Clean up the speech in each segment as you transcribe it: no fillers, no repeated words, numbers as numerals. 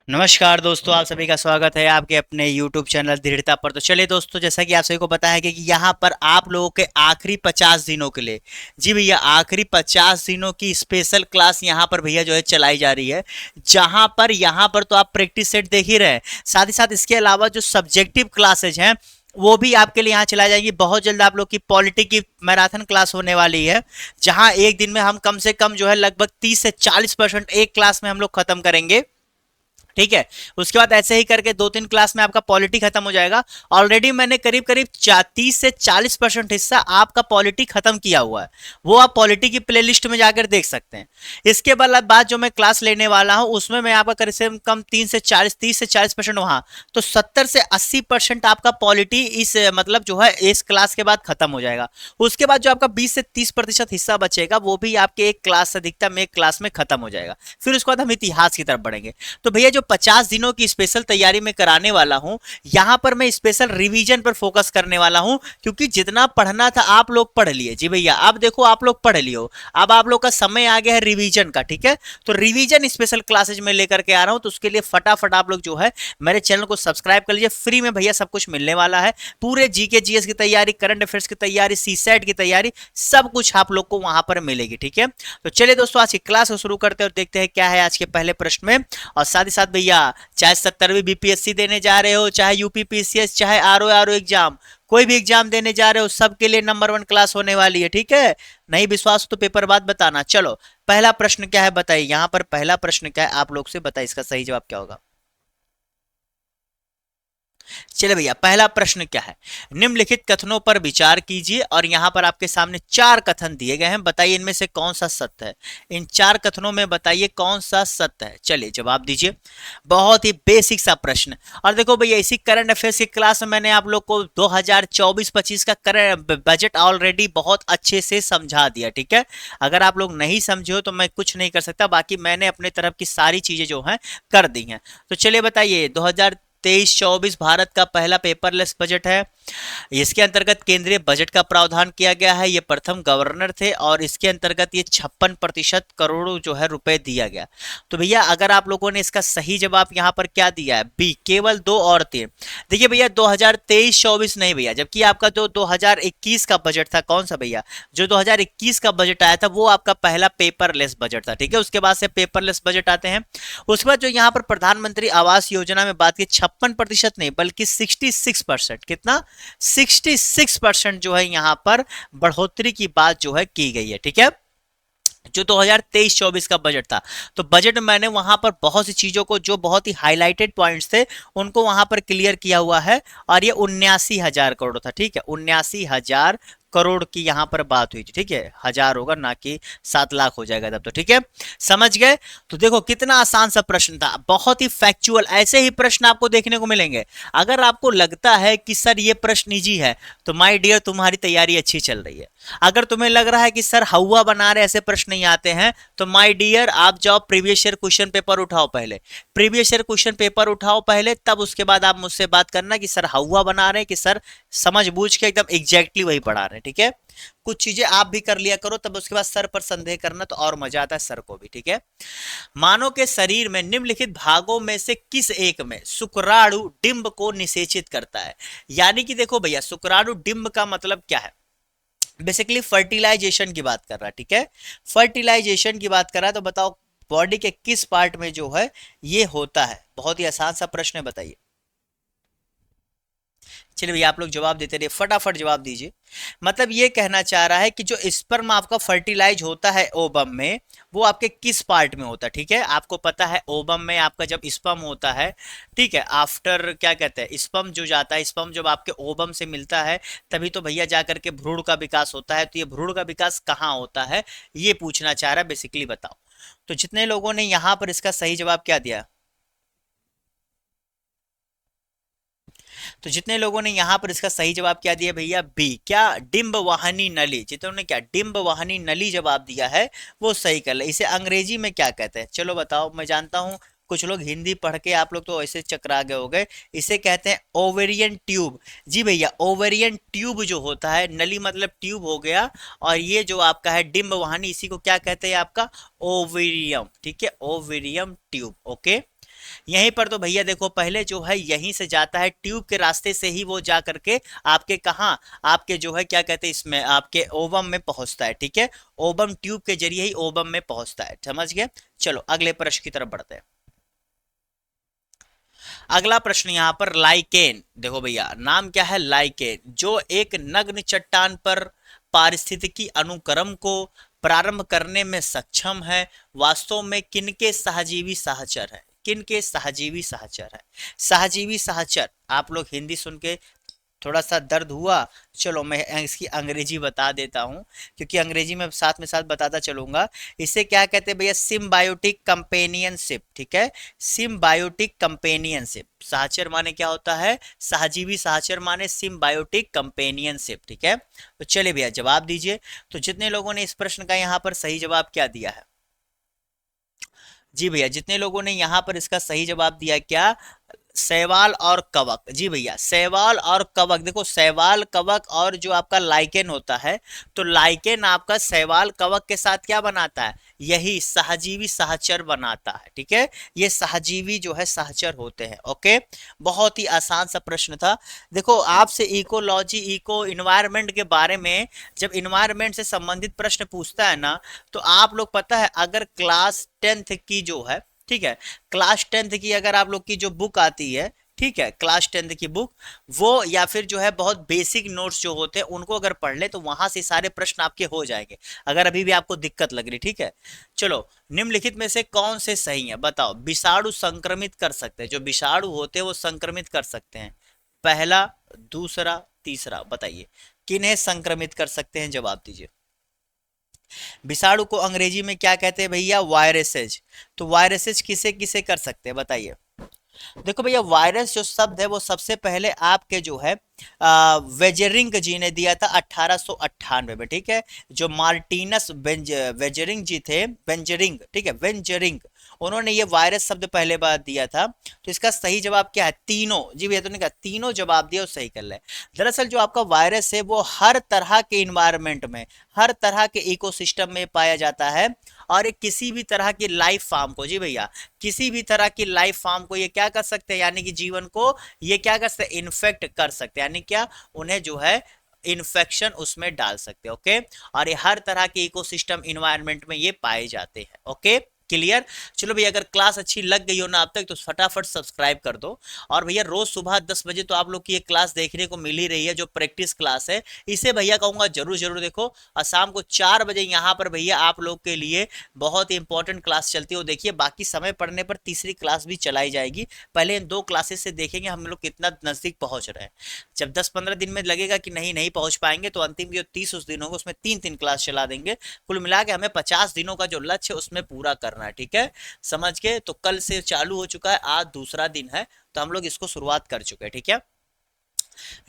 नमस्कार दोस्तों, आप सभी का स्वागत है आपके अपने YouTube चैनल दृढ़ता पर। तो चलिए दोस्तों, जैसा कि आप सभी को पता है कि यहाँ पर आप लोगों के आखिरी 50 दिनों के लिए, जी भैया, आखिरी 50 दिनों की स्पेशल क्लास यहाँ पर भैया जो है चलाई जा रही है। जहाँ पर यहाँ पर तो आप प्रैक्टिस सेट देख ही रहे हैं, साथ ही साथ इसके अलावा जो सब्जेक्टिव क्लासेज हैं वो भी आपके लिए यहाँ चलाई जाएगी। बहुत जल्द आप लोग की पॉलिटी की मैराथन क्लास होने वाली है, जहाँ एक दिन में हम कम से कम जो है लगभग 30 से 40% एक क्लास में हम लोग खत्म करेंगे। ठीक है। उसके बाद ऐसे ही करके 2-3 क्लास में आपका पॉलिटी खत्म हो जाएगा। ऑलरेडी मैंने करीब करीब 30 से 40% हिस्सा आपका पॉलिटी खत्म किया हुआ है, वो आप पॉलिटी की प्लेलिस्ट में जाकर देख सकते हैं। इसके बाद जो मैं क्लास लेने वाला हूं उसमें मैं आपका करीब से कम 30 से 40% वहां, तो 70 से 80% आपका पॉलिटी इस मतलब जो है इस क्लास के बाद खत्म हो जाएगा। उसके बाद जो आपका 20 से 30% हिस्सा बचेगा वो भी आपके एक क्लास अधिकतम एक क्लास में खत्म हो जाएगा। फिर उसके बाद हम इतिहास की तरफ बढ़ेंगे। तो भैया जो 50 दिनों की स्पेशल तैयारी में कराने वाला हूं, यहां पर मैं स्पेशल रिवीजन पर फोकस करने वाला हूं, क्योंकि जितना पढ़ना था आप लोग पढ़ लिए। जी भैया, अब देखो आप लोग पढ़ लियो, अब आप लोग का समय आ गया है रिवीजन का। ठीक है, तो रिवीजन स्पेशल क्लासेज में लेकर के आ रहा हूं, तो उसके लिए फटाफट आप लोग जो है मेरे चैनल को सब्सक्राइब कर लीजिए। फ्री में भैया सब कुछ मिलने वाला है, पूरे जीके जीएस की तैयारी, करंट अफेयर्स की तैयारी, सीसेट की तैयारी, सब कुछ आप लोग को वहां पर मिलेगी। ठीक है, तो चलिए दोस्तों आज की क्लास को शुरू करते हैं और देखते हैं क्या है आज के पहले प्रश्न में। और साथ ही साथ भैया, चाहे 70वीं बीपीएससी देने जा रहे हो, चाहे यूपीपीसीएस, चाहे आरओ एग्जाम, कोई भी एग्जाम देने जा रहे हो, सबके लिए नंबर 1 क्लास होने वाली है। ठीक है, नहीं विश्वास हो तो पेपर बाद बताना। चलो पहला प्रश्न क्या है बताइए, यहां पर पहला प्रश्न क्या है आप लोग से बताइए, इसका सही जवाब क्या होगा। चलिए भैया, पहला प्रश्न क्या है, निम्नलिखित कथनों पर विचार कीजिए और यहां पर आपके सामने 4 कथन दिए गए हैं, बताइए इनमें से कौन सा सत्य है। इन 4 कथनों में बताइए कौन सा सत्य है। चलिए जवाब दीजिए। बहुत ही बेसिक सा प्रश्न। और देखो भैया, इसी करंट अफेयर्स की क्लास में मैंने आप लोग को 2024-25 का करंट बजट ऑलरेडी बहुत अच्छे से समझा दिया। ठीक है, अगर आप लोग नहीं समझे हो तो मैं कुछ नहीं कर सकता, बाकी मैंने अपने तरफ की सारी चीजें जो हैं कर दी हैं। तो चलिए बताइए, 2023-24 भारत का पहला पेपरलेस बजट है। इसके अंतर्गत केंद्रीय बजट का प्रावधान किया गया है, ये प्रथम गवर्नर थे और इसके अंतर्गत ये 56% करोड़ जो है रुपए दिया गया। तो भैया अगर आप लोगों ने इसका सही जवाब यहाँ पर क्या दिया है, बी, केवल 2 और 3। देखिए भैया 2023-24 नहीं भैया, जबकि आपका जो 2021 का बजट था, कौन सा भैया, जो 2021 का बजट आया था वो आपका पहला पेपरलेस बजट था। ठीक है, उसके बाद से पेपरलेस बजट आते हैं। उसके बाद जो यहाँ पर प्रधानमंत्री आवास योजना में बात की, 56% नहीं बल्कि 66%, कितना, 66% जो है यहां पर बढ़ोतरी की बात जो है की गई है। ठीक है, जो 2023-24 का बजट था, तो बजट में मैंने वहां पर बहुत सी चीजों को, जो बहुत ही हाईलाइटेड पॉइंट्स थे, उनको वहां पर क्लियर किया हुआ है। और ये 79,000 करोड़ था। ठीक है, 79,000 करोड़ की यहां पर बात हुई थी। ठीक है, हजार होगा ना कि 7 लाख हो जाएगा तब तो। ठीक है, समझ गए। तो देखो कितना आसान सा प्रश्न था, बहुत ही फैक्चुअल। ऐसे ही प्रश्न आपको देखने को मिलेंगे। अगर आपको लगता है कि सर ये प्रश्न इजी है, तो माय डियर तुम्हारी तैयारी अच्छी चल रही है। अगर तुम्हें लग रहा है कि सर हवा बना रहे ऐसे प्रश्न नहीं आते हैं, तो माय डियर आप जाओ प्रीवियस ईयर क्वेश्चन पेपर उठाओ पहले, प्रीवियस ईयर क्वेश्चन पेपर उठाओ पहले, तब उसके बाद आप मुझसे बात करना कि सर हवा बना रहे हैं कि सर समझ बूझ के एकदम एग्जैक्टली वही पढ़ा रहे हैं। ठीक है, कुछ चीजें आप भी कर लिया करो, तब उसके बाद सर पर संदेह करना तो और मजा आता है सर को भी। ठीक है, मानव के शरीर में निम्नलिखित भागों में से किस एक में शुक्राणु डिंब को निषेचित करता है। यानी कि देखो भैया, शुक्राणु डिंब का मतलब क्या है, बेसिकली फर्टिलाइजेशन की बात कर रहा है। ठीक है, फर्टिलाइजेशन की बात कर रहा है, तो बताओ बॉडी के किस पार्ट में जो है ये होता है। बहुत ही आसान सा प्रश्न है, बताइए। चलिए भैया आप लोग जवाब देते रहिए, फटाफट जवाब दीजिए। मतलब ये कहना चाह रहा है कि जो स्पर्म आपका फर्टिलाइज होता है ओबम में, वो आपके किस पार्ट में होता है। ठीक है, आपको पता है ओबम में आपका जब स्पर्म होता है, ठीक है, आफ्टर क्या कहते हैं, स्पर्म जो जाता है, स्पर्म जब आपके ओबम से मिलता है तभी तो भैया जाकर के भ्रूण का विकास होता है। तो ये भ्रूण का विकास कहाँ होता है, ये पूछना चाह रहा है बेसिकली, बताओ। तो जितने लोगों ने यहां पर इसका सही जवाब क्या दिया, तो जितने लोगों ने यहां पर इसका सही जवाब क्या दिया भैया, बी, क्या, डिंब वाहनी नली। जितनों ने क्या डिंब वाहनी नली जवाब दिया है वो सही कर ले। इसे अंग्रेजी में क्या कहते हैं, चलो बताओ। मैं जानता हूं कुछ लोग हिंदी पढ़ के आप लोग तो ऐसे चकरा गए हो गए। इसे कहते हैं ओवेरियन ट्यूब। जी भैया, ओवेरियन ट्यूब जो होता है, नली मतलब ट्यूब हो गया, और ये जो आपका है डिंब वाहनी, इसी को क्या कहते हैं आपका ओवेरियम। ठीक है, ओवेरियम ट्यूब। ओके, यहीं पर तो भैया देखो पहले जो है यहीं से जाता है, ट्यूब के रास्ते से ही वो जा करके आपके कहाँ, आपके जो है क्या कहते हैं इसमें, आपके ओवम में पहुंचता है। ठीक है, ओवम ट्यूब के जरिए ही ओवम में पहुंचता है। समझ गए? चलो अगले प्रश्न की तरफ बढ़ते हैं। अगला प्रश्न यहाँ पर लाइकेन, देखो भैया नाम क्या है, लाइकेन, जो एक नग्न चट्टान पर पारिस्थितिकी अनुक्रम को प्रारंभ करने में सक्षम है, वास्तव में किनके सहजीवी सहचर है? किनके सहजीवी सहचर है? सहजीवी सहचर, आप लोग हिंदी सुन के थोड़ा सा दर्द हुआ, चलो मैं इसकी अंग्रेजी बता देता हूँ, क्योंकि अंग्रेजी में साथ बताता चलूंगा। इसे क्या कहते हैं भैया? Symbiotic companionship. ठीक है, सिम्बायोटिक कंपेनियनशिप। सहचर माने क्या होता है? सहजीवी सहचर माने सिम्बायोटिक कंपेनियनशिप। ठीक है, तो चलिए भैया जवाब दीजिए। तो जितने लोगों ने इस प्रश्न का यहाँ पर सही जवाब क्या दिया है? जी भैया, जितने लोगों ने यहाँ पर इसका सही जवाब दिया क्या? शैवाल और कवक। जी भैया, शैवाल और कवक। देखो शैवाल कवक और जो आपका लाइकेन होता है, तो लाइकेन आपका शैवाल कवक के साथ क्या बनाता है? यही सहजीवी सहचर बनाता है। ठीक है, ये सहजीवी जो है सहचर होते हैं। ओके, बहुत ही आसान सा प्रश्न था। देखो आपसे इकोलॉजी, इको इन्वायरमेंट के बारे में जब इन्वायरमेंट से संबंधित प्रश्न पूछता है ना, तो आप लोग पता है अगर क्लास 10th की जो है, ठीक है, क्लास 10th की अगर आप लोग की जो बुक आती है, ठीक है, क्लास 10th की बुक, वो या फिर जो है बहुत बेसिक नोट्स जो होते हैं उनको अगर पढ़ ले तो वहां से सारे प्रश्न आपके हो जाएंगे, अगर अभी भी आपको दिक्कत लग रही। ठीक है, चलो निम्नलिखित में से कौन से सही है बताओ? विषाणु संक्रमित कर सकते हैं, जो विषाणु होते हैं वो संक्रमित कर सकते हैं। पहला, दूसरा, तीसरा, बताइए किन्हें संक्रमित कर सकते हैं? जवाब दीजिए। विषाणु को अंग्रेजी में क्या कहते हैं भैया? वायरसेज। तो वायरसेज किसे किसे कर सकते हैं बताइए? देखो भैया वायरस जो शब्द है वो सबसे पहले आपके जो है वेजेरिंग जी ने दिया था 1898 में। ठीक है, जो मार्टिनस वेजेरिंग जी थे, वेंजरिंग, ठीक है, वेंजरिंग, उन्होंने ये वायरस शब्द पहले बार दिया था। तो इसका सही जवाब क्या है? तीनों। जी भैया, तुमने कहा तीनों जवाब दिया और सही कर ले। दरअसल जो आपका वायरस है वो हर तरह के इन्वायरमेंट में, हर तरह के इकोसिस्टम में पाया जाता है, और किसी भी तरह की लाइफ फॉर्म को, जी भैया, किसी भी तरह की लाइफ फॉर्म को ये क्या कर सकते हैं, यानी कि जीवन को ये क्या कर सकते हैं? इन्फेक्ट कर सकते हैं, यानी क्या, उन्हें जो है इन्फेक्शन उसमें डाल सकते हैं। ओके, और ये हर तरह के इकोसिस्टम इन्वायरमेंट में ये पाए जाते हैं। Okay, clear? चलो भैया, अगर क्लास अच्छी लग गई हो ना आप तक तो फटाफट सब्सक्राइब कर दो। और भैया रोज सुबह 10 बजे तो आप लोग की ये क्लास देखने को मिल ही रही है, जो प्रैक्टिस क्लास है, इसे भैया कहूंगा जरूर जरूर देखो। और शाम को 4 बजे यहाँ पर भैया आप लोग के लिए बहुत ही इंपॉर्टेंट क्लास चलती है, देखिए बाकी समय पढ़ने पर तीसरी क्लास भी चलाई जाएगी। पहले इन 2 क्लासेस से देखेंगे हम लोग कितना नजदीक पहुंच रहे हैं। जब 10-15 दिन में लगेगा कि नहीं नहीं पहुंच पाएंगे, तो अंतिम जो 30 उस दिन होगा उसमें 3-3 क्लास चला देंगे। कुल मिला के हमें 50 दिनों का जो लक्ष्य है उसमें पूरा करना है। ठीक है, समझ के? तो कल से चालू हो चुका है, आज दूसरा दिन है, तो हम लोग इसको शुरुआत कर चुके हैं। ठीक है,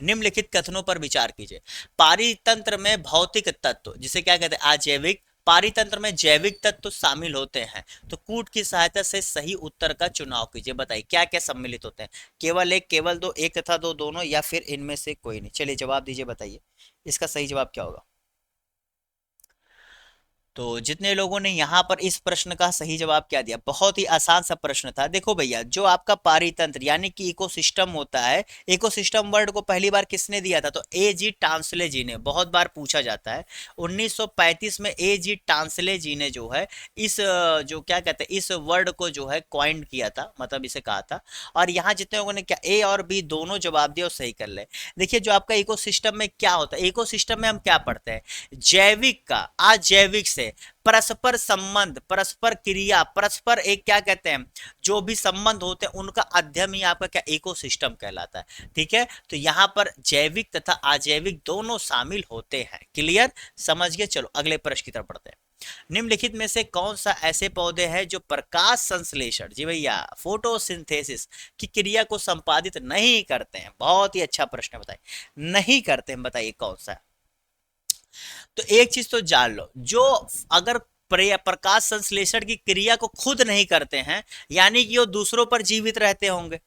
निम्नलिखित कथनों पर विचार कीजिए। पारितंत्र में भौतिक तत्व, जिसे क्या कहते हैं? अजैविक। पारितंत्र में जैविक तत्व शामिल होते हैं, तो कूट की सहायता से सही उत्तर का चुनाव कीजिए। बताइए क्या क्या सम्मिलित होते हैं? केवल एक, केवल दो, एक तथा दो, दोनों, या फिर इनमें से कोई नहीं? चलिए जवाब दीजिए, बताइए इसका सही जवाब क्या होगा? तो जितने लोगों ने यहाँ पर इस प्रश्न का सही जवाब क्या दिया, बहुत ही आसान सा प्रश्न था। देखो भैया, जो आपका पारितंत्र यानी कि इकोसिस्टम होता है, इकोसिस्टम वर्ड को पहली बार किसने दिया था? तो ए जी टांसले जी ने, बहुत बार पूछा जाता है। 1935 में ए जी टांसले जी ने जो है इस जो क्या कहते हैं इस वर्ड को जो है कॉइंड किया था, मतलब इसे कहा था। और यहाँ जितने लोगों ने क्या ए और बी दोनों जवाब दिया और सही कर ले। देखिए जो आपका इकोसिस्टम में क्या होता है, इकोसिस्टम में हम क्या पढ़ते हैं? जैविक का अजैविक से परस्पर संबंध, परस्पर क्रिया, परस्पर एक क्या कहते हैं, जो भी संबंध होते हैं उनका अध्ययन ही आपका क्या इकोसिस्टम कहलाता है। ठीक है, तो यहां पर जैविक तथा अजैविक दोनों शामिल होते हैं। क्लियर? समझ गए? चलो अगले प्रश्न की तरफ बढ़ते हैं। निम्नलिखित में से कौन सा ऐसे पौधे हैं जो प्रकाश संश्लेषण, जी भैया फोटोसिंथेसिस की क्रिया को संपादित नहीं करते हैं? बहुत ही अच्छा प्रश्न, बताइए नहीं करते हैं, बताइए कौन सा है? तो एक चीज तो जान लो, जो अगर प्रकाश संश्लेषण की क्रिया को खुद नहीं करते हैं, यानी कि वो दूसरों पर जीवित रहते होंगे,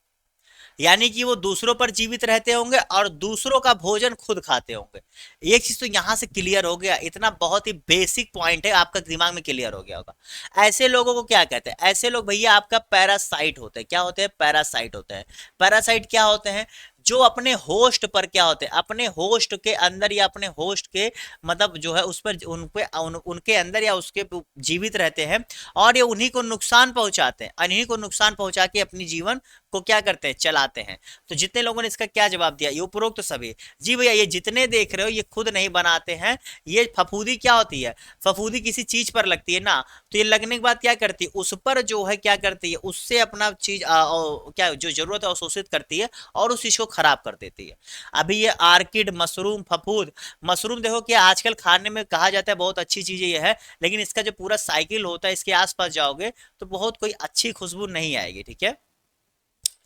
यानी कि वो दूसरों पर जीवित रहते होंगे और दूसरों का भोजन खुद खाते होंगे। एक चीज तो यहां से क्लियर हो गया, इतना बहुत ही बेसिक पॉइंट है, आपका दिमाग में क्लियर हो गया होगा। ऐसे लोगों को क्या कहते हैं? ऐसे लोग भैया आपका पैरासाइट होते हैं। क्या होते हैं? पैरासाइट होते हैं। पैरासाइट क्या होते हैं? जो अपने होस्ट पर क्या होते हैं, अपने होस्ट के अंदर या अपने होस्ट के मतलब जो है उस पर उनके अंदर या उसके जीवित रहते हैं और ये उन्हीं को नुकसान पहुंचाते हैं, इन्हीं को नुकसान पहुंचा के अपनी जीवन को क्या करते हैं? चलाते हैं। तो जितने लोगों ने इसका क्या जवाब दिया? ये उपरोक्त तो सभी। जी भैया, ये जितने देख रहे हो ये खुद नहीं बनाते हैं। ये फफूदी क्या होती है? फफूदी किसी चीज पर लगती है ना, तो ये लगने के बाद क्या करती है? उस पर जो है क्या करती है? उससे अपना चीज क्या जो जरूरत है अवशोषित करती है और उस चीज को खराब कर देती है। अभी ये आर्किड, मशरूम, फफूद, मशरूम देखो कि आजकल खाने में कहा जाता है बहुत अच्छी चीज ये है, लेकिन इसका जो पूरा साइकिल होता है इसके आसपास जाओगे तो बहुत कोई अच्छी खुशबू नहीं आएगी। ठीक है,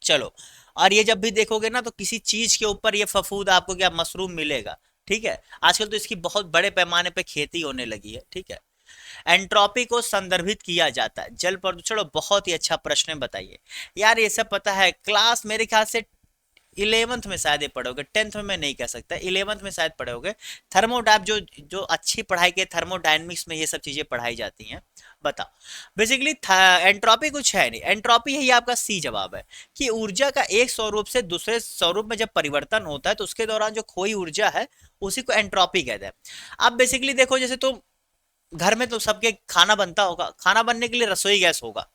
चलो। और ये जब भी देखोगे ना तो किसी चीज के ऊपर ये फफूद आपको क्या मशरूम मिलेगा। ठीक है, आजकल तो इसकी बहुत बड़े पैमाने पे खेती होने लगी है। ठीक है, एंट्रोपी को संदर्भित किया जाता है जल प्रदूषण। बहुत ही अच्छा प्रश्न है, बताइए यार। ये सब पता है, क्लास मेरे ख्याल से 11th में शायद ये पढ़ोगे, 10th में मैं नहीं कह सकता, 11th में शायद पढ़ोगे। थर्मोडाइप जो जो अच्छी पढ़ाई के थर्मोडायनेमिक्स में ये सब चीजें पढ़ाई जाती हैं। बताओ, बेसिकली एंट्रोपी कुछ है नहीं, एंट्रोपी है ये आपका सी जवाब है कि ऊर्जा का एक स्वरूप से दूसरे स्वरूप में जब परिवर्तन होता है तो उसके दौरान जो खोई ऊर्जा है उसी को एंट्रोपी कहते हैं। अब बेसिकली देखो, जैसे तुम घर में तो सबके खाना बनता होगा, खाना बनने के लिए रसोई गैस होगा।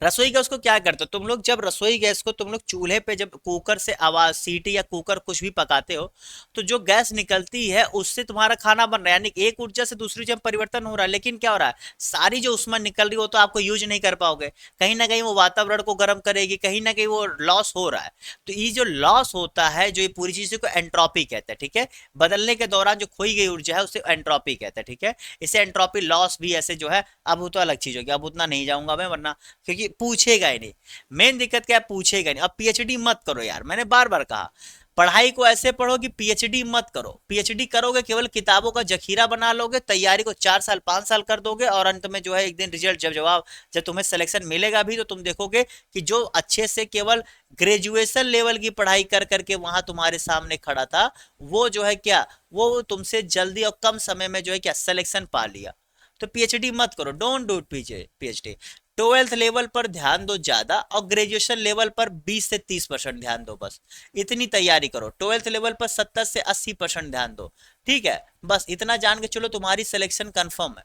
रसोई गैस को क्या करते हो तुम लोग? जब रसोई गैस को तुम लोग चूल्हे पे जब कुकर से आवाज सीटी या कुकर कुछ भी पकाते हो तो जो गैस निकलती है उससे तुम्हारा खाना बन रहा है, यानी एक ऊर्जा से दूसरी ऊर्जा में परिवर्तन हो रहा है। लेकिन क्या हो रहा है? सारी जो उष्मा निकल रही हो तो आपको यूज नहीं कर पाओगे, कहीं ना कहीं वो वातावरण को गर्म करेगी, कहीं ना कहीं वो लॉस हो रहा है। तो ये जो लॉस होता है, जो ये पूरी चीज को एंट्रोपी कहते हैं। ठीक है, बदलने के दौरान जो खोई गई ऊर्जा है उसे एंट्रोपी कहते हैं। ठीक है, इसे एंट्रोपी लॉस भी ऐसे जो है, अब वो तो अलग चीज होगी, अब उतना नहीं जाऊंगा मैं, वरना क्योंकि पूछेगा ही नहीं। मेन दिक्कत क्या है? पूछेगा नहीं। अब पीएचडी मत करो यार, मैंने बार बार कहा पढ़ाई को ऐसे पढ़ो कि पीएचडी मत करो। पीएचडी करोगे केवल किताबों का जखीरा बना लोगे, तैयारी को 4 साल 5 साल कर दोगे और अंत में जो है एक दिन रिजल्ट जब तुम्हें सिलेक्शन मिलेगा भी तो तुम देखोगे कि जो अच्छे से केवल ग्रेजुएशन लेवल की पढ़ाई कर करके वहां तुम्हारे सामने खड़ा था वो जो है क्या, वो तुमसे जल्दी और कम समय में जो है क्या सिलेक्शन पा लिया। तो पीएचडी मत करो, don't do PhD. 12th level पर ध्यान दो ज्यादा और ग्रेजुएशन लेवल पर 20 से 30% ध्यान दो, बस इतनी तैयारी करो। 12th लेवल पर 70 से 80% ध्यान दो। ठीक है, बस इतना जान के चलो तुम्हारी सिलेक्शन कंफर्म है।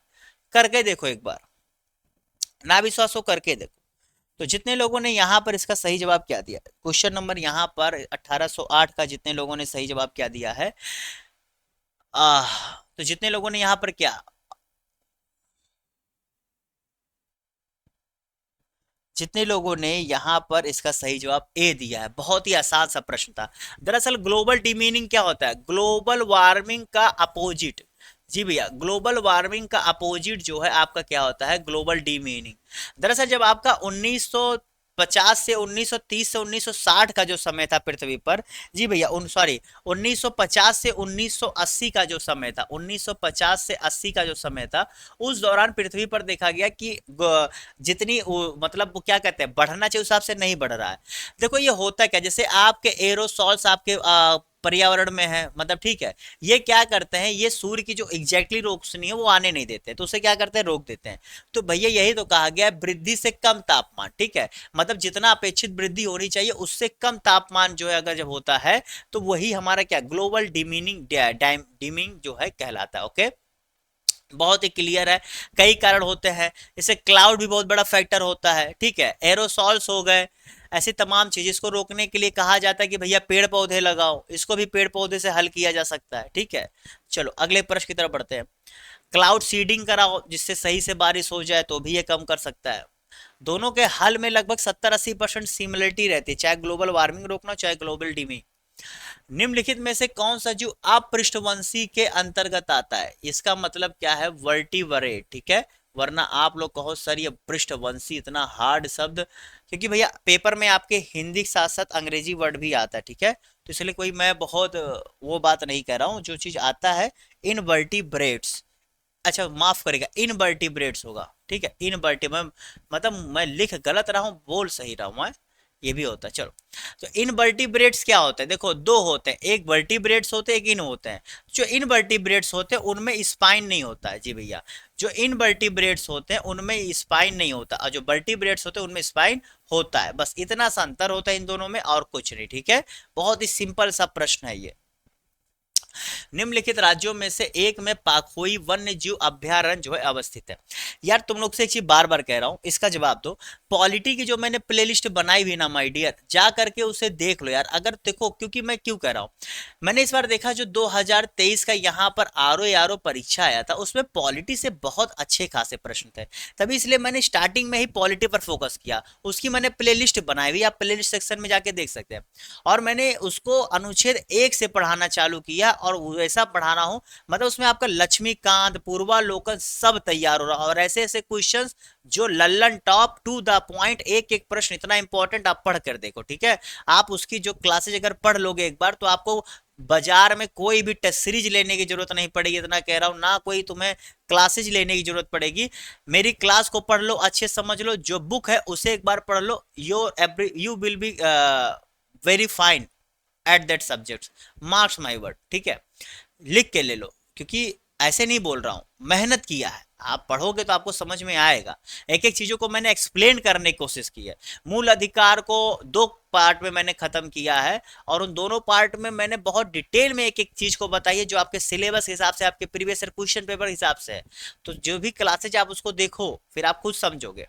करके देखो एक बार, ना विश्वास हो करके देखो। तो जितने लोगों ने यहाँ पर इसका सही जवाब क्या दिया, क्वेश्चन नंबर यहाँ पर 1808 का जितने लोगों ने सही जवाब क्या दिया है, तो जितने लोगों ने यहाँ पर क्या, जितने लोगों ने यहां पर इसका सही जवाब ए दिया है, बहुत ही आसान सा प्रश्न था। दरअसल ग्लोबल डिमीनिंग क्या होता है? ग्लोबल वार्मिंग का अपोजिट। जी भैया, ग्लोबल वार्मिंग का अपोजिट जो है आपका क्या होता है? Global demeaning. दरअसल जब आपका 1950 से 1930 से 1960 का जो समय था पृथ्वी पर, जी भैया सॉरी 1950 से 1980 का जो समय था, 1950 से 80 का जो समय था, उस दौरान पृथ्वी पर देखा गया कि जितनी मतलब वो क्या कहते हैं बढ़ना चाहिए उस हिसाब से नहीं बढ़ रहा है। देखो ये होता क्या, जैसे आपके एरोसॉल्स आपके पर्यावरण में है, मतलब ठीक है, ये क्या करते हैं, ये सूर्य की जो एग्जैक्टली रोशनी है वो आने नहीं देते, तो उसे क्या करते हैं? रोक देते हैं। तो भैया यही तो कहा गया है, वृद्धि से कम तापमान। ठीक है, मतलब जितना अपेक्षित वृद्धि होनी चाहिए उससे कम तापमान जो है अगर जब होता है तो वही हमारा क्या ग्लोबल डिमिंग जो है कहलाता है। ओके, बहुत ही क्लियर है। कई कारण होते हैं, जैसे क्लाउड भी बहुत बड़ा फैक्टर होता है। ठीक है, एरोसॉल्स हो गए, ऐसी तमाम चीज। इसको रोकने के लिए कहा जाता है कि भैया पेड़ पौधे लगाओ, इसको भी पेड़ पौधे से हल किया जा सकता है। ठीक है, चलो अगले प्रश्न की तरफ बढ़ते हैं। क्लाउड सीडिंग कराओ जिससे सही से बारिश हो जाए तो भी ये कम कर सकता है। दोनों के हल में लगभग 70-80% सिमिलरिटी रहती है, चाहे ग्लोबल वार्मिंग रोकना चाहे ग्लोबल डिमिंग। निम्नलिखित में से कौन सा जीव अपृष्ठवंशी के अंतर्गत आता है? इसका मतलब क्या है? वर्टिब्रेट। ठीक है, वरना आप लोग कहो सर ये पृष्ठवंशी इतना हार्ड शब्द, क्योंकि भैया पेपर में आपके हिंदी के साथ साथ अंग्रेजी वर्ड भी आता है। ठीक है, तो इसलिए कोई मैं बहुत वो बात नहीं कह रहा हूँ, जो चीज आता है इनवर्टिब्रेट्स, अच्छा माफ करेगा इनवर्टिब्रेट्स होगा। ठीक है, इनवर्टिब्रेट मतलब मैं लिख गलत रहा हूँ बोल सही रहा हूँ मैं, ये भी होता है। चलो, तो इनवर्टिब्रेट्स क्या होते हैं? देखो दो होते हैं, एक वर्टिब्रेट्स होते हैं, एक इन होते हैं। जो इनवर्टिब्रेट्स होते हैं उनमें स्पाइन नहीं होता है जी भैया। जो इनवर्टिब्रेट्स होते हैं उनमें स्पाइन नहीं होता, और जो वर्टिब्रेट्स होते हैं उनमें स्पाइन होता है। बस इतना सा अंतर होता है इन दोनों में, और कुछ नहीं। ठीक है, बहुत ही सिंपल सा प्रश्न है ये। निम्नलिखित राज्यों में से एक में पाखोई वन्य जीव अभ्यारण्य जो है अवस्थित है। यार तुम लोग से एक चीज बार बार कह रहा हूं, इसका जवाब दो। पॉलिटी की जो मैंने प्लेलिस्ट बनाई हुई ना माय डियर, जा करके उसे देख लो यार। अगर देखो, क्योंकि मैं क्यों कह रहा हूं, मैंने इस बार देखा जो 2023 का यहाँ पर आरओ परीक्षा आया था, उसमें पॉलिटी से बहुत अच्छे खासे प्रश्न थे। तभी इसलिए मैंने स्टार्टिंग में ही पॉलिटी पर फोकस किया। उसकी मैंने प्लेलिस्ट बनाई हुई, आप प्लेलिस्ट सेक्शन में जाके देख सकते हैं। और मैंने उसको अनुच्छेद 1 से पढ़ाना चालू किया, और वैसा पढ़ाना हो मतलब उसमें आपका लक्ष्मीकांत, पूर्वालोकन सब तैयार हो रहा, और ऐसे ऐसे क्वेश्चंस जो लल्लन टॉप टू द पॉइंट, एक एक प्रश्न इतना इंपॉर्टेंट, आप पढ़ कर देखो। ठीक है, आप उसकी जो क्लासेज अगर पढ़ लोगे एक बार, तो आपको बाजार में कोई भी टेस्ट सीरीज लेने की जरूरत नहीं पड़ेगी। इतना कह रहा हूं ना, कोई तुम्हें क्लासेज लेने की जरूरत पड़ेगी। मेरी क्लास को पढ़ लो, अच्छे समझ लो, जो बुक है उसे एक बार पढ़ लो, you will be very fine at that subject, marks my word. ठीक है, लिख के ले लो, क्योंकि ऐसे नहीं बोल रहा हूं, मेहनत किया है। आप पढ़ोगे तो आपको समझ में आएगा। एक एक चीजों को मैंने एक्सप्लेन करने की कोशिश की है। मूल अधिकार को 2 पार्ट में मैंने खत्म किया है, और उन दोनों पार्ट में मैंने बहुत डिटेल में एक एक चीज को बताई है, जो आपके सिलेबस के हिसाब से, आपके प्रीवियस ईयर क्वेश्चन पेपर के हिसाब से है। तो जो भी क्लासेज आप उसको देखो, फिर आप खुद समझोगे।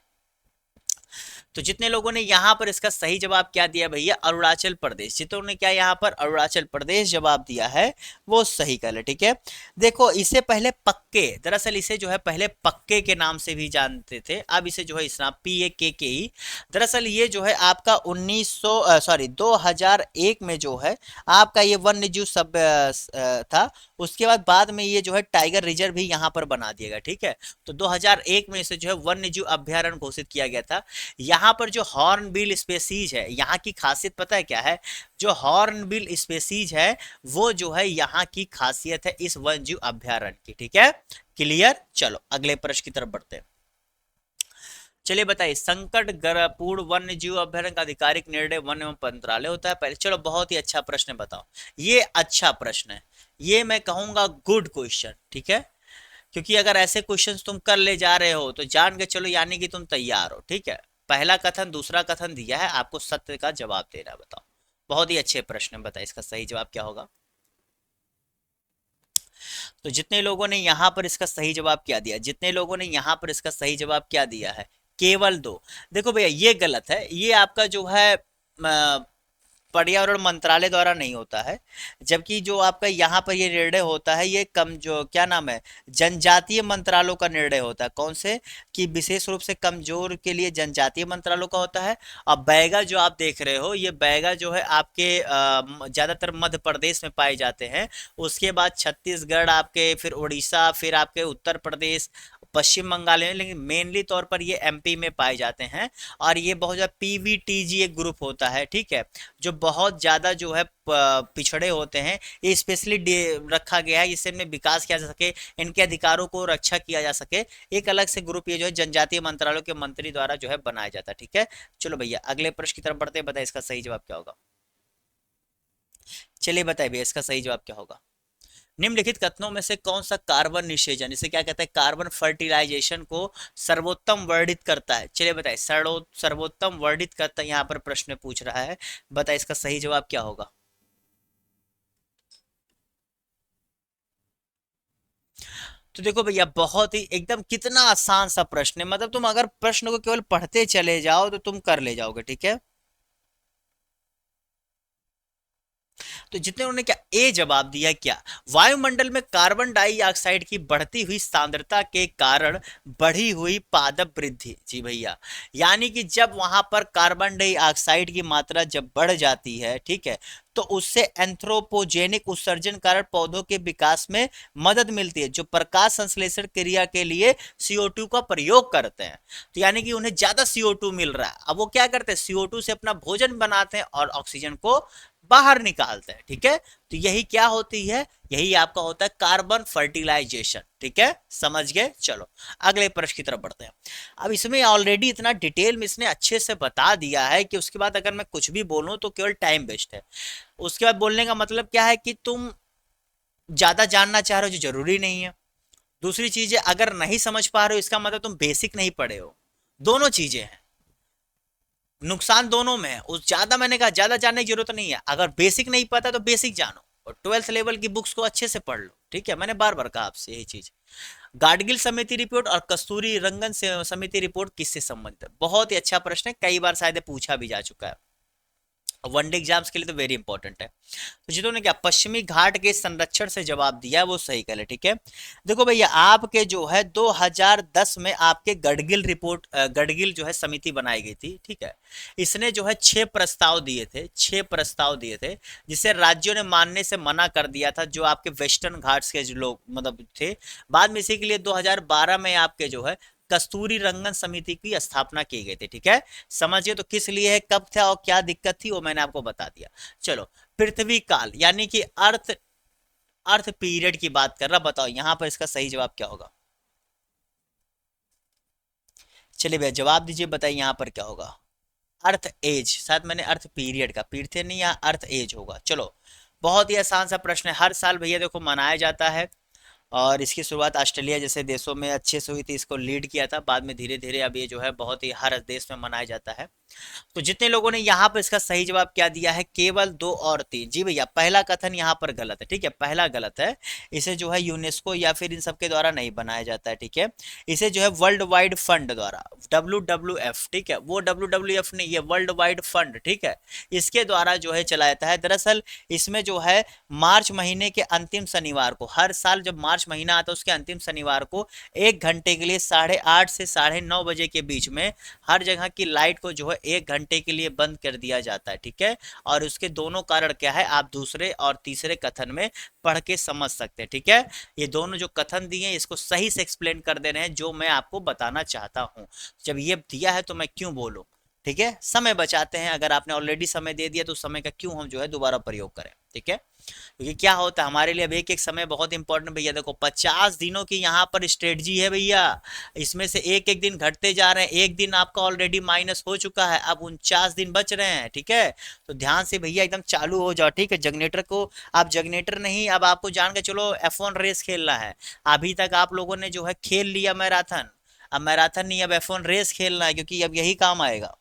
तो जितने लोगों ने यहां पर इसका सही जवाब क्या दिया भैया, अरुणाचल प्रदेश, जितनों ने क्या यहां पर अरुणाचल प्रदेश जवाब दिया है वो सही कर ले। ठीक है, देखो इसे पहले पक्के, दरअसल इसे जो है पहले पक्के के नाम से भी जानते थे, अब इसे जो है इस नाम PAKKE। दरअसल ये जो है आपका 2001 में जो है आपका ये वन्य जीव सब था। उसके बाद में ये जो है टाइगर रिजर्व भी यहाँ पर बना दिया गया। ठीक है, तो 2001 में इसे जो है वन्य जीव अभ्यारण्य घोषित किया गया था। यहाँ पर जो हॉर्नबिल स्पेसीज है, यहाँ की खासियत पता है क्या है? जो हॉर्नबिल स्पेसीज है वो जो है यहाँ की खासियत है इस वन्य जीव अभ्यारण्य की। ठीक है, क्लियर। चलो अगले प्रश्न की तरफ बढ़ते हैं। चलिए बताइए, संकट पूर्ण वन्य जीव अभ्यारण्य का आधिकारिक निर्णय वन एवं मंत्रालय होता है पहले। चलो बहुत ही अच्छा प्रश्न है, बताओ। ये अच्छा प्रश्न है, ये मैं कहूंगा गुड क्वेश्चन। ठीक है, क्योंकि अगर ऐसे क्वेश्चंस तुम कर ले जा रहे हो तो जान के चलो यानी कि तुम तैयार हो। ठीक है, पहला कथन दूसरा कथन दिया है, आपको सत्य का जवाब देना है। बताओ, बहुत ही अच्छे प्रश्न है, बताइए इसका सही जवाब क्या होगा। तो जितने लोगों ने यहां पर इसका सही जवाब क्या दिया, जितने लोगों ने यहां पर इसका सही जवाब क्या दिया है, केवल 2। देखो भैया ये गलत है, ये आपका जो है पर्यावरण मंत्रालय द्वारा नहीं होता है। जबकि जो आपका यहाँ पर ये निर्णय होता है, ये कम जो क्या नाम है, जनजातीय मंत्रालयों का निर्णय होता है। कौन से? कि विशेष रूप से कमजोर के लिए जनजातीय मंत्रालयों का होता है। अब बैगा जो आप देख रहे हो, ये बैगा जो है आपके ज्यादातर मध्य प्रदेश में पाए जाते हैं। उसके बाद छत्तीसगढ़, आपके फिर उड़ीसा, फिर आपके उत्तर प्रदेश, पश्चिम बंगाल में, लेकिन मेनली तौर पर ये MP में पाए जाते हैं। और ये बहुत ज्यादा PVTG एक ग्रुप होता है। ठीक है, जो बहुत ज्यादा जो है पिछड़े होते हैं, ये स्पेशली रखा गया है जिससे इनमें विकास किया जा सके, इनके अधिकारों को रक्षा किया जा सके। एक अलग से ग्रुप ये जो है जनजातीय मंत्रालयों के मंत्री द्वारा जो है बनाया जाता है। ठीक है, चलो भैया अगले प्रश्न की तरफ बढ़ते हैं, बताइए इसका सही जवाब क्या होगा। चलिए बताइए भैया इसका सही जवाब क्या होगा। निम्नलिखित कथनों में से कौन सा कार्बन निषेचन, इसे क्या कहते हैं, कार्बन फर्टिलाइजेशन को सर्वोत्तम वर्णित करता है। चलिए बताइए, सर्वोत्तम वर्णित करता है, यहाँ पर प्रश्न पूछ रहा है, बताइए इसका सही जवाब क्या होगा। तो देखो भैया बहुत ही एकदम कितना आसान सा प्रश्न है, मतलब तुम अगर प्रश्न को केवल पढ़ते चले जाओ तो तुम कर ले जाओगे। ठीक है, तो जितने उन्होंने क्या ए जवाब दिया, क्या वायुमंडल में कार्बन डाइऑक्साइड की बढ़ती हुई सांद्रता के कारण बढ़ी हुई पादप वृद्धि। जी भैया, यानी कि जब वहां पर कार्बन डाइऑक्साइड की मात्रा जब बढ़ जाती है, ठीक है, तो उससे एंथ्रोपोजेनिक उत्सर्जन कारण पौधों के विकास में मदद मिलती है, जो प्रकाश संश्लेषण क्रिया के लिए CO2 का प्रयोग करते हैं। तो यानी कि उन्हें ज्यादा CO2 मिल रहा है, अब वो क्या करते हैं, CO2 से अपना भोजन बनाते हैं और ऑक्सीजन को बाहर निकालते हैं, ठीक है। तो यही क्या होती है, यही आपका होता है कार्बन फर्टिलाइजेशन, ठीक है, समझ गए। चलो अगले प्रश्न की तरफ बढ़ते हैं। अब इसमें ऑलरेडी इतना डिटेल में इसने अच्छे से बता दिया है कि उसके बाद अगर मैं कुछ भी बोलूं तो केवल टाइम वेस्ट है। उसके बाद बोलने का मतलब क्या है कि तुम ज्यादा जानना चाह रहे हो जो जरूरी नहीं है। दूसरी चीज है अगर नहीं समझ पा रहे हो इसका मतलब तुम बेसिक नहीं पढ़े हो। दोनों चीजें हैं, नुकसान दोनों में है। उस ज्यादा मैंने कहा ज्यादा जानने की जरूरत नहीं है, अगर बेसिक नहीं पता तो बेसिक जानो और 12th लेवल की बुक्स को अच्छे से पढ़ लो, ठीक है। मैंने बार बार कहा आपसे यही चीज। गाडगिल समिति रिपोर्ट और कस्तूरी रंगन समिति रिपोर्ट किससे संबंधित है? बहुत ही अच्छा प्रश्न है, कई बार शायद पूछा भी जा चुका है, वनडे एग्जाम्स के लिए तो वेरी इंपॉर्टेंट है। तो जिन्होंने क्या पश्चिमी घाट के संरक्षण से जवाब दिया वो सही कर ले, ठीक है। देखो भैया आपके जो है 2010 में आपके गडगिल रिपोर्ट गडगिल जो है समिति बनाई गई थी, ठीक है। इसने जो है 6 प्रस्ताव दिए थे, 6 प्रस्ताव दिए थे जिसे राज्यों ने मानने से मना कर दिया था, जो आपके वेस्टर्न घाट्स के जो लोग मतलब थे। बाद में इसी के लिए 2012 में आपके जो है कस्तूरी रंगन समिति की स्थापना की गई थी, ठीक है। समझिए तो किस लिए है, कब था और क्या दिक्कत थी वो मैंने आपको बता दिया। चलो पृथ्वी काल यानी कि अर्थ अर्थ पीरियड की बात कर रहा, बताओ यहां पर इसका सही जवाब क्या होगा? चलिए भैया जवाब दीजिए, बताइए यहां पर क्या होगा? अर्थ एज, शायद मैंने अर्थ पीरियड का पीरियड नहीं, यहाँ अर्थ एज होगा। चलो बहुत ही आसान सा प्रश्न है, हर साल भैया देखो मनाया जाता है और इसकी शुरुआत ऑस्ट्रेलिया जैसे देशों में अच्छे से हुई थी, इसको लीड किया था, बाद में धीरे धीरे अब ये जो है बहुत ही हर देश में मनाया जाता है। तो जितने लोगों ने यहाँ पर इसका सही जवाब क्या दिया है, केवल 2 और 3। जी भैया पहला कथन यहाँ पर गलत है, ठीक है, पहला गलत है। इसे जो है यूनेस्को या फिर इन सबके द्वारा नहीं बनाया जाता है, ठीक है। इसे जो है वर्ल्ड वाइड फंड द्वारा WWF, ठीक है, वो WWF नहीं, ये वर्ल्ड वाइड फंड, ठीक है, इसके द्वारा जो है चलाया जाता है। दरअसल इसमें जो है मार्च महीने के अंतिम शनिवार को, हर साल जब मार्च महीना आता है उसके अंतिम शनिवार को 1 घंटे के लिए 8:30 से 9:30 बजे के बीच में हर जगह की लाइट को जो है 1 घंटे के लिए बंद कर दिया जाता है, ठीक है। और उसके दोनों कारण क्या है आप दूसरे और तीसरे कथन में पढ़ के समझ सकते हैं, ठीक है। ये दोनों जो कथन दिए हैं इसको सही से एक्सप्लेन कर दे रहे हैं जो मैं आपको बताना चाहता हूं। जब ये दिया है तो मैं क्यों बोलूं, ठीक है। समय बचाते हैं, अगर आपने ऑलरेडी समय दे दिया तो समय का क्यों हम जो है दोबारा प्रयोग करें, ठीक है। क्योंकि क्या होता है हमारे लिए अब एक एक समय बहुत इंपॉर्टेंट भैया। देखो 50 दिनों की यहाँ पर स्ट्रेटजी है भैया, इसमें से एक एक दिन घटते जा रहे हैं, एक दिन आपका ऑलरेडी माइनस हो चुका है, अब 49 दिन बच रहे हैं, ठीक है। तो ध्यान से भैया एकदम चालू हो जाओ, ठीक है। जगनेटर को आप जगनेटर नहीं, अब आपको जान के चलो F1 रेस खेलना है। अभी तक आप लोगों ने जो है खेल लिया मैराथन, अब मैराथन नहीं अब F1 रेस खेलना है, क्योंकि अब यही काम आएगा।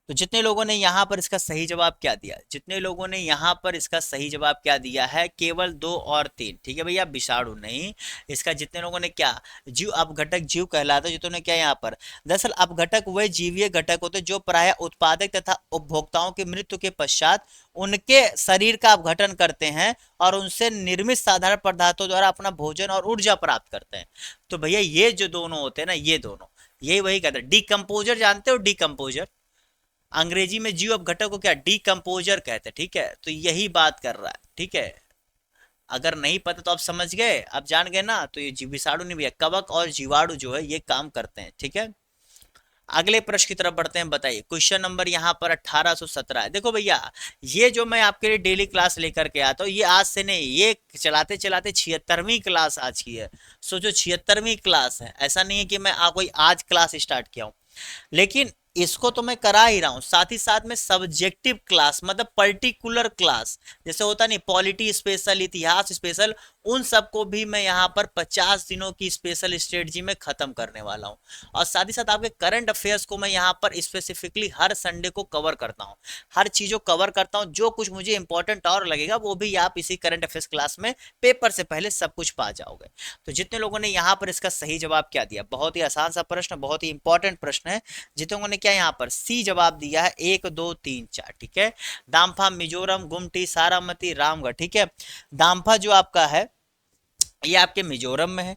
तो जितने लोगों ने यहाँ पर इसका सही जवाब क्या दिया, जितने लोगों ने यहाँ पर इसका सही जवाब क्या दिया है, केवल 2 और 3, ठीक है भैया, विषाणु नहीं। इसका जितने लोगों ने क्या, जीव अपघटक जीव कहलाता है, जितने ने क्या यहाँ पर, दरअसल अपघटक वह जीवीय घटक होते जो प्राय उत्पादक तथा उपभोक्ताओं की मृत्यु के पश्चात उनके शरीर का अपघटन करते हैं और उनसे निर्मित साधारण पदार्थों द्वारा अपना भोजन और ऊर्जा प्राप्त करते हैं। तो भैया ये जो दोनों होते हैं ना, ये दोनों यही वही कहते हैं। डिकम्पोजर जानते हो, डिकम्पोजर अंग्रेजी में जीव अपघटक को क्या डिकम्पोजर कहते हैं, ठीक है। तो यही बात कर रहा है, ठीक है। अगर नहीं पता तो आप समझ गए, आप जान गए ना। तो ये विषाणु नहीं भैया, कवक और जीवाणु जो है ये काम करते हैं, ठीक है। अगले प्रश्न की तरफ बढ़ते हैं, बताइए क्वेश्चन नंबर यहाँ पर 1817 है। देखो भैया ये जो मैं आपके लिए डेली क्लास लेकर के आता हूँ ये आज से नहीं, ये चलाते चलाते 76वीं क्लास आज की है। सोचो 76वीं क्लास है, ऐसा नहीं है कि मैं कोई आज क्लास स्टार्ट किया हूँ, लेकिन इसको तो मैं करा ही रहा हूं। साथ ही साथ में सब्जेक्टिव क्लास मतलब पर्टिकुलर क्लास, जैसे होता नहीं पॉलिटी स्पेशल, इतिहास स्पेशल, उन सबको भी मैं यहाँ पर 50 दिनों की स्पेशल स्ट्रेटजी में खत्म करने वाला हूं। और साथ ही साथ आपके करंट अफेयर्स को मैं यहाँ पर स्पेसिफिकली हर संडे को कवर करता हूँ, हर चीजों कवर करता हूँ। जो कुछ मुझे इंपॉर्टेंट और लगेगा वो भी आप इसी करंट अफेयर्स क्लास में पेपर से पहले सब कुछ पा जाओगे। तो जितने लोगों ने यहाँ पर इसका सही जवाब क्या दिया, बहुत ही आसान सा प्रश्न, बहुत ही इंपॉर्टेंट प्रश्न है। जितने लोगों ने क्या यहाँ पर सी जवाब दिया है 1 2 3 4, ठीक है। दाम्फा मिजोरम, गुमटी, सारामती, रामगढ़, ठीक है। दाम्फा जो आपका है ये आपके मिजोरम में है,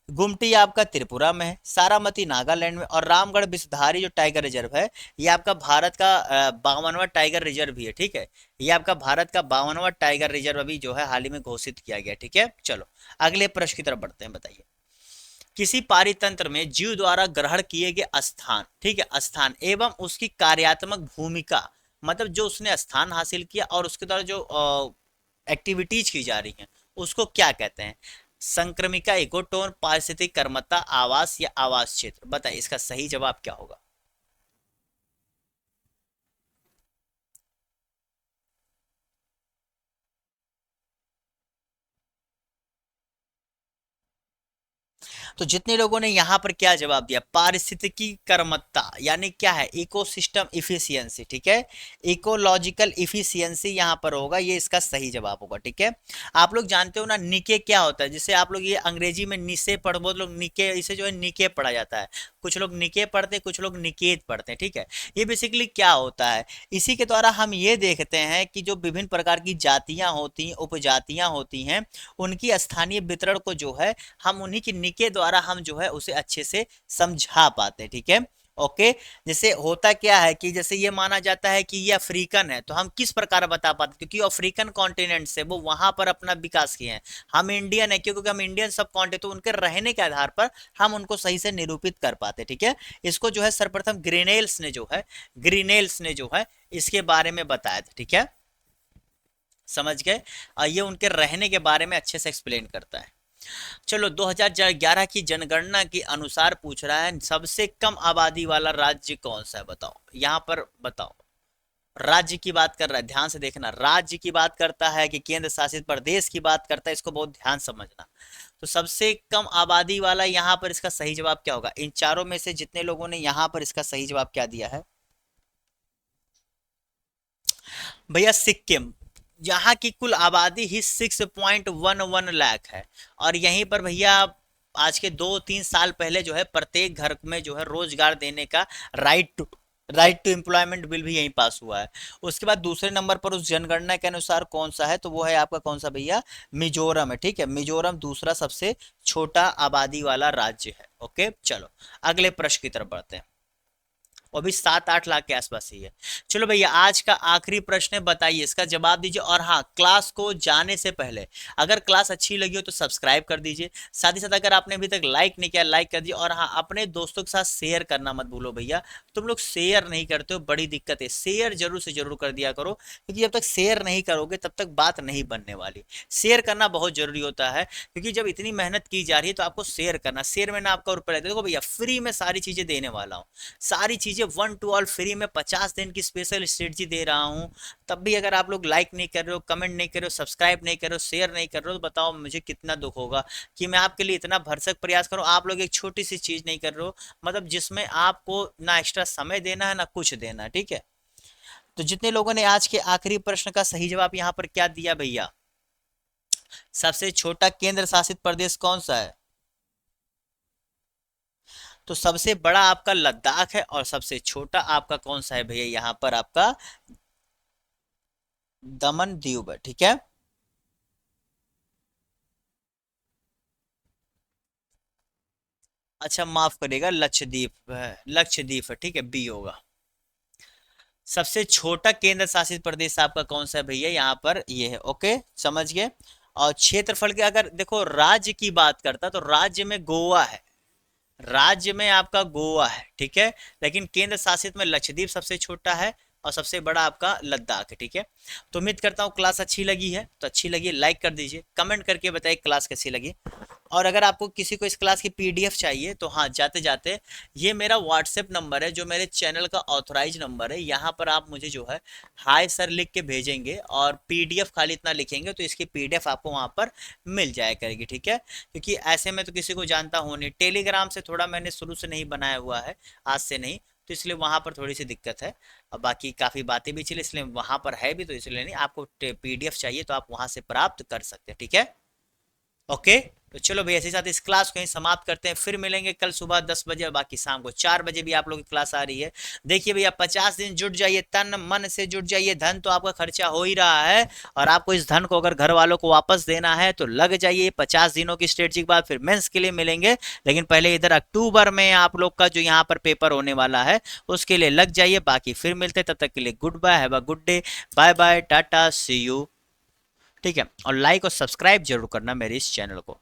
गुमटी आपका त्रिपुरा में है, सारामती नागालैंड में, और रामगढ़ विषधारी जो टाइगर रिजर्व है ये आपका भारत का 52वां टाइगर रिजर्व भी है, ठीक है। ये आपका भारत का 52वां टाइगर रिजर्व अभी जो है हाल ही में घोषित किया गया, ठीक है। चलो अगले प्रश्न की तरफ बढ़ते हैं, बताइए किसी पारितंत्र में जीव द्वारा ग्रहण किए गए स्थान, ठीक है, स्थान एवं उसकी कार्यात्मक भूमिका मतलब जो उसने स्थान हासिल किया और उसके द्वारा जो एक्टिविटीज की जा रही हैं उसको क्या कहते हैं? संक्रमिका, इकोटोन, पारिस्थितिक कर्मता, आवास या आवास क्षेत्र। बताइए इसका सही जवाब क्या होगा? तो जितने लोगों ने यहाँ पर क्या जवाब दिया, पारिस्थितिकी कर्मठता, यानी क्या है, इकोसिस्टम इफिशियंसी, ठीक है, इकोलॉजिकल इफिशियंसी यहाँ पर होगा, ये इसका सही जवाब होगा। ठीक है, आप लोग जानते हो ना निके क्या होता है, जिसे आप लोग ये अंग्रेजी में निसे पढ़, बहुत लोग निके, इसे जो है निके पढ़ा जाता है, कुछ लोग निके पढ़ते हैं, कुछ लोग निकेत पढ़ते हैं। ठीक है, ये बेसिकली क्या होता है, इसी के द्वारा हम ये देखते हैं कि जो विभिन्न प्रकार की जातियां होती हैं, उपजातियां होती हैं, उनकी स्थानीय वितरण को जो है हम उन्हीं की निके द्वारा हम जो है उसे अच्छे से समझा पाते हैं। ठीक है, ओके। जैसे होता क्या है कि जैसे ये माना जाता है कि ये अफ्रीकन है, तो हम किस प्रकार बता पाते, क्योंकि अफ्रीकन कॉन्टिनेंट से वो वहां पर अपना विकास किए हैं। हम इंडियन है क्योंकि हम इंडियन सब कॉन्टिनेंट, तो उनके रहने के आधार पर हम उनको सही से निरूपित कर पाते। ठीक है, इसको जो है सर्वप्रथम ग्रीनेल्स ने जो है इसके बारे में बताया था। ठीक है, समझ गए, ये उनके रहने के बारे में अच्छे से एक्सप्लेन करता है। चलो 2011 की जनगणना के अनुसार पूछ रहा है सबसे कम आबादी वाला राज्य कौन सा है, बताओ। यहां पर बताओ, राज्य की बात कर रहा है, ध्यान से देखना, राज्य की बात करता है कि केंद्र शासित प्रदेश की बात करता है, इसको बहुत ध्यान समझना। तो सबसे कम आबादी वाला यहां पर इसका सही जवाब क्या होगा? इन चारों में से जितने लोगों ने यहां पर इसका सही जवाब क्या दिया है भैया, सिक्किम। यहाँ की कुल आबादी ही 6.11 लाख है, और यहीं पर भैया आज के 2-3 साल पहले जो है प्रत्येक घर में जो है रोजगार देने का राइट टू एम्प्लॉयमेंट बिल भी यहीं पास हुआ है। उसके बाद दूसरे नंबर पर उस जनगणना के अनुसार कौन सा है, तो वो है आपका कौन सा भैया, मिजोरम है। ठीक है, मिजोरम दूसरा सबसे छोटा आबादी वाला राज्य है। ओके, चलो अगले प्रश्न की तरफ बढ़ते हैं, वो भी 7-8 लाख के आसपास ही है। चलो भैया आज का आखिरी प्रश्न है, बताइए इसका जवाब दीजिए। और हाँ, क्लास को जाने से पहले अगर क्लास अच्छी लगी हो तो सब्सक्राइब कर दीजिए, साथ ही साथ अगर आपने अभी तक लाइक नहीं किया लाइक कर दीजिए, और हाँ अपने दोस्तों के साथ शेयर करना मत भूलो भैया, तुम लोग शेयर नहीं करते हो, बड़ी दिक्कत है, शेयर जरूर से जरूर कर दिया करो, क्योंकि जब तक शेयर नहीं करोगे तब तक बात नहीं बनने वाली। शेयर करना बहुत जरूरी होता है, क्योंकि जब इतनी मेहनत की जा रही है तो आपको शेयर करना, शेयर में ना आपका रुपये रहता है। देखो भैया फ्री में सारी चीजें देने वाला हूँ, सारी चीजें 1 to all फ्री में, 50 दिन की स्पेशल स्ट्रेटजी दे रहा हूं। तब भी अगर आप लोग लाइक नहीं कर रहे हो, कमेंट नहीं कर रहे हो, सब्सक्राइब नहीं कर रहे हो, शेयर नहीं कर रहे हो, तो बताओ मुझे कितना दुख होगा कि मैं आपके लिए इतना भरसक प्रयास करूं, आप लोग एक छोटी सी चीज नहीं कर रहे हो, मतलब जिसमें आपको ना एक्स्ट्रा समय देना है ना कुछ देना। ठीक है, तो जितने लोगों ने आज के आखिरी प्रश्न का सही जवाब यहां पर क्या दिया भैया, सबसे छोटा केंद्र शासित प्रदेश कौन सा है, तो सबसे बड़ा आपका लद्दाख है, और सबसे छोटा आपका कौन सा है भैया, यहां पर आपका दमन दीव है। ठीक है, अच्छा माफ करिएगा, लक्षद्वीप है, लक्षद्वीप है। ठीक है, बी होगा। सबसे छोटा केंद्र शासित प्रदेश आपका कौन सा है भैया, यहाँ पर ये है। ओके, समझ गए। और क्षेत्रफल के अगर देखो राज्य की बात करता तो राज्य में गोवा है, राज्य में आपका गोवा है। ठीक है, लेकिन केंद्र शासित में लक्षद्वीप सबसे छोटा है, और सबसे बड़ा आपका लद्दाख है। ठीक है, तो उम्मीद करता हूँ क्लास अच्छी लगी है, तो अच्छी लगी लाइक कर दीजिए, कमेंट करके बताइए क्लास कैसी लगी। और अगर आपको किसी को इस क्लास की पीडीएफ चाहिए तो हाँ, जाते जाते ये मेरा व्हाट्सएप नंबर है, जो मेरे चैनल का ऑथराइज नंबर है, यहाँ पर आप मुझे जो है हाय सर लिख के भेजेंगे, और पीडीएफ खाली इतना लिखेंगे तो इसकी पीडीएफ आपको वहाँ पर मिल जाया करेगी। ठीक है, क्योंकि ऐसे में तो किसी को जानता हूँ नहीं, टेलीग्राम से थोड़ा मैंने शुरू से नहीं बनाया हुआ है, आज से नहीं, तो इसलिए वहाँ पर थोड़ी सी दिक्कत है। और बाकी काफ़ी बातें भी चली, इसलिए वहाँ पर है भी, तो इसलिए नहीं, आपको पीडीएफ चाहिए तो आप वहाँ से प्राप्त कर सकते हैं। ठीक है, ओके। तो चलो भैया इसी साथ इस क्लास को यहीं समाप्त करते हैं, फिर मिलेंगे कल सुबह 10 बजे, और बाकी शाम को 4 बजे भी आप लोगों की क्लास आ रही है। देखिए भैया 50 दिन जुट जाइए, तन मन से जुट जाइए, धन तो आपका खर्चा हो ही रहा है, और आपको इस धन को अगर घर वालों को वापस देना है तो लग जाइए। 50 दिनों की स्ट्रेटजी के बाद फिर मेंस के लिए मिलेंगे, लेकिन पहले इधर अक्टूबर में आप लोग का जो यहाँ पर पेपर होने वाला है उसके लिए लग जाइए। बाकी फिर मिलते, तब तक के लिए good bye, have a good day, bye bye, tata, see you. ठीक है, और लाइक और सब्सक्राइब जरूर करना मेरे इस चैनल को।